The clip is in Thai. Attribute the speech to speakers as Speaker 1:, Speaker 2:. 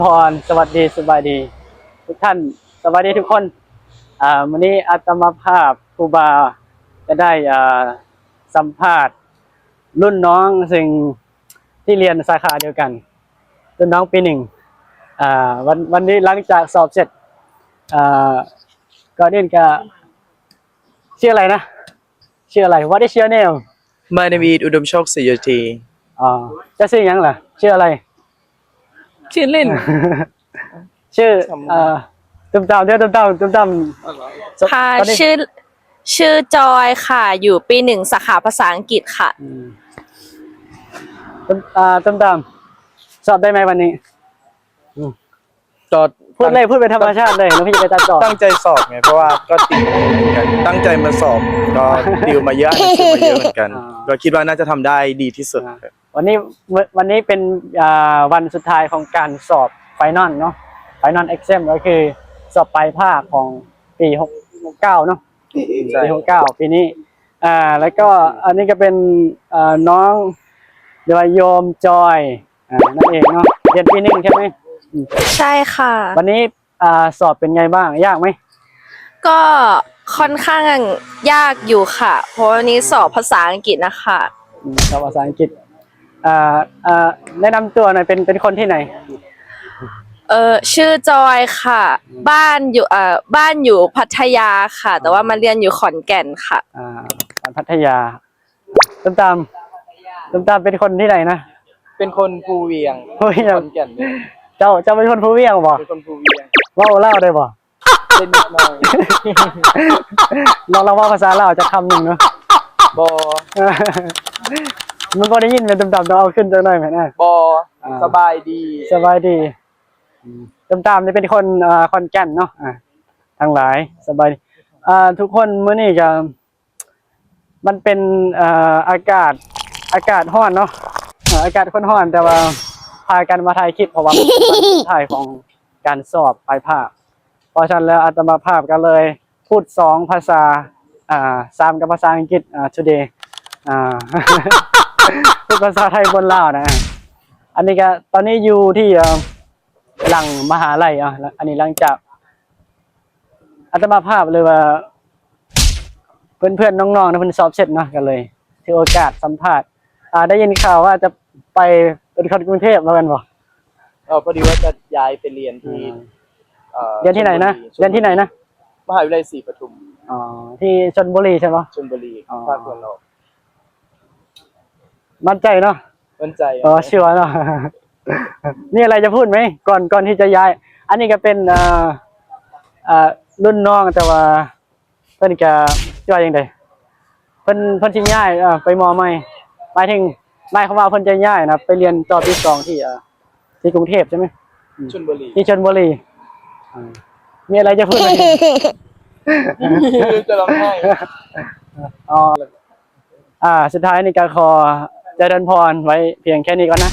Speaker 1: พรสวัสดีสบายดีทุกท่านสวัสดีทุกคนวันนี้อาตมาภาพครูบาจะได้สัมภาษณ์รุ่นน้องซึ่งที่เรียนสาขาเดียวกันรุ่นน้องปีหนึ่งวันนี้หลังจากสอบเสร็จก่อนอื่นก็ชื่ออะไรนะชื่ออะไร What is your name
Speaker 2: My name is อุดมโชคศรีโยธี
Speaker 1: จะชื่อยังล่ะชื่ออะไร
Speaker 2: ชื่อเล่น
Speaker 1: ชื่อตุ้มตาม
Speaker 3: ค่ะชื่อจอยค่ะอยู่ปีหนึ่งสาขาภาษาอังกฤษค่ะ
Speaker 1: ตุ้มตามสอบได้ไหมวันนี้พูดเป็นธรรมชาติเลยแล้วพี่จะไปตัดต่อ
Speaker 2: ตั้งใจสอบไงเพราะว่าก็ติวเหมือนกันตั้งใจมาสอบก็ติวมาเยอะติวมาเยอะเหมือนกันก็คิดว่าน่าจะทำได้ดีที่สุด
Speaker 1: วันนี้เป็นวันสุดท้ายของการสอบไฟนอลเนาะไฟนอลเอ็กซ์ก็คือสอบปลายภาคของปี69เนาะปี69ปีนี้แล้วก็อันนี้ก็เป็นน้องเดี๋ยวโยมจอยนั่นเองเนาะเรียนปีหนึ่งใช่ไหม
Speaker 3: ใช่ค่ะ
Speaker 1: วันนี้สอบเป็นไงบ้างยากไหม
Speaker 3: ก็ค่อนข้างยากอยู่ค่ะเพราะวันนี้สอบภาษาอังกฤษนะคะ
Speaker 1: สอบภาษาอังกฤษแนะนำตัวหน่อยเป็นคนที่ไหน
Speaker 3: ชื่อจอยค่ะบ้านอยู่พัทยาค่ะแต่ว่ามาเรียนอยู่ขอนแก่นค่ะ
Speaker 1: พัทยาตุ้มตามเป็นคนที่ไหนนะ
Speaker 2: เป็นคนภูเวียงขอนแก่น
Speaker 1: เจ้าเป็นคนภูเวียงบ่
Speaker 2: เป็นคนภูเวียง
Speaker 1: เล่าได้บ่
Speaker 2: เล่นนิดหน่อย
Speaker 1: เราว่าภาษาลาวจะคำหนึ่งเนาะ
Speaker 2: บอ
Speaker 1: มันพอได้ยินเป็นตุ้มตามต้องเอาขึ้นจังหน่อยไหมนะ
Speaker 2: บอสบายดี
Speaker 1: ตุ้มตามนี่เป็นคนขอนแก่นเนาะทั้งหลายสบายทุกคนมื้อนี้จะมันเป็นอากาศร้อนเนาะอากาศค่อนร้อนแต่ว่าพากันมาถ่ายคลิปเพราะว่าถ่ายของการสอบปลายภาคเพราะฉะนั้นแล้วอาตมาภาพกันเลยพูด2ภาษา3กับภาษาอังกฤษtoday พูดภาษาไทยบนลาวนะอันนี้ก็ตอนนี้อยู่ที่หลังมหาลัยอันนี้หลังจากอาตมาภาพเลยว่าเพื่อนๆน้องๆนะเพิ่นสอบเสร็จเนาะกันเลยถือโอกาสสัมภาษณ์ได้ยินข่าวว่าจะไปเป็นคนกรุงเทพแล้วกันบ่
Speaker 2: พอดีว่าจะย้ายไปเรียนที่
Speaker 1: เรียนที่ไหนนะ
Speaker 2: มหาวิทยาลัยศรีปทุม
Speaker 1: ที่ชลบุรีใช่ไหม
Speaker 2: ชลบุรีภาคตะวันออก
Speaker 1: มั่นใจเนาะ
Speaker 2: มั่นใจ
Speaker 1: ชัวร์เนาะนี่อะไรจะพูดไหมก่อนที่จะย้ายอันนี้ก็เป็นรุ่นน้องแต่ว่าเพิ่นก็ย่อยยังไงเพิ่นสิย้ายไปม.ใหม่หมายถึงหมายความว่าเพิ่นจะย้ายนะไปเรียนต่อปี2ที่กรุงเทพใช่ไหม
Speaker 2: ชลบุรี
Speaker 1: ที่ชลบุรีมีอะไรจะพูดไหม
Speaker 2: จะร้องไห้
Speaker 1: สุดท้ายนี่ก็ขอเจริญพรไว้เพียงแค่นี้ก่อนนะ